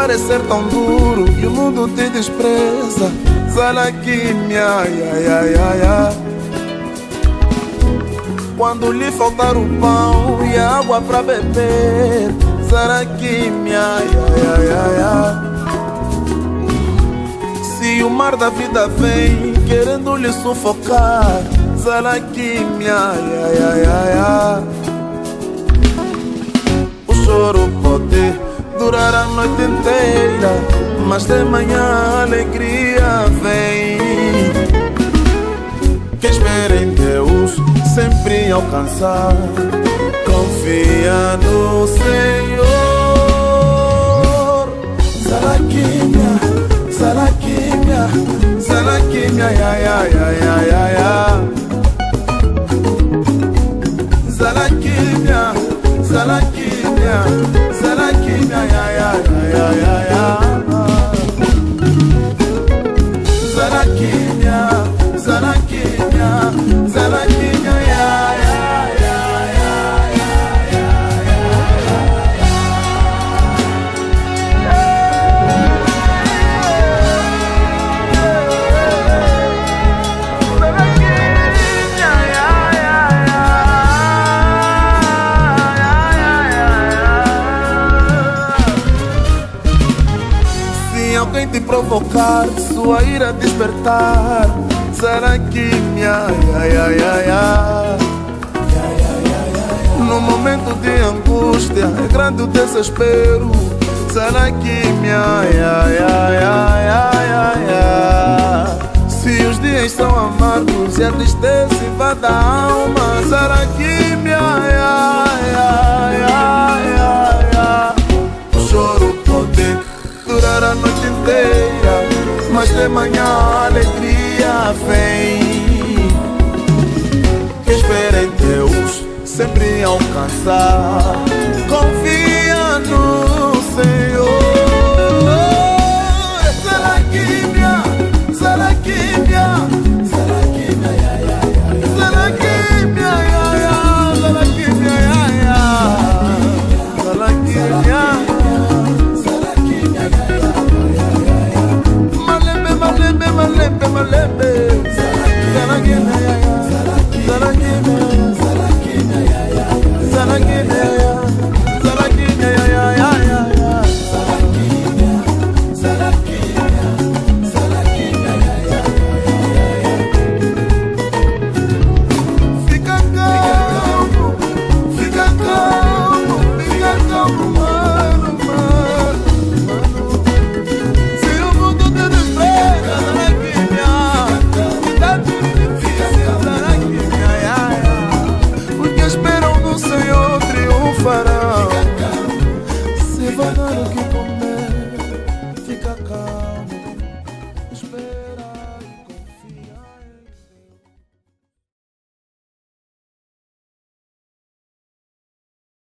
parecer tão duro e o mundo te despreza. Zalaquimia, ai, ai, ai, ai. Quando lhe faltar o pão e a água pra beber, Zalaquimia, ai, ai, ai, ai. Se o mar da vida vem querendo lhe sufocar, Zalaquimia, ai, ai, ai, ai, ai. O choro pode durar a noite inteira, mas de manhã a alegria vem. Quem espera em Deus sempre alcançar, confia no Senhor. Zalaquimia, Zalaquimia, Zalaquimia, ai, ai, ai, ai, ai, ai. Zalaquimia, Zalaquimia, Zalaquimia, ai, ai, ai, ai, ai, ai. Zalaquimia, Zalaquimia, Zalaquimia, ai, ai, ai, alguém te provocar, sua ira despertar, Zalaquimia, ai, ai, ai, ai. No momento de angústia é grande o desespero, Zalaquimia, ai, ai, ai, ai, ai, ai, ai. Se os dias são amargos e a tristeza invade a alma, Zalaquimia, ai, ai, ai, ai, ai, ai. O choro pode durar a noite inteira, mas de manhã a alegria vem. Quem espera em Deus sempre alcançar, confia no Senhor. Zalaquimia, Zalaquimia, Zalaquimia, ai, ai, ai, Zalaquimia, ai, ai, ai, Zalaquimia, ai, ai, Zalaquimia. Malembe, malembe, Zalaquimia, Zalaquimia, Zalaquimia, Zalaquimia, Zalaquimia, ai, ai, ai, ai. Zalaquimia, Zalaquimia, ai, ai, ai. Fica calmo, fica calmo, fica calmo, mano, mano. Se o mundo te despreza, Zalaquimia, Zalaquimia, ai, ai, ai. Porque esperam no Senhor triunfarão. Se vai dar o que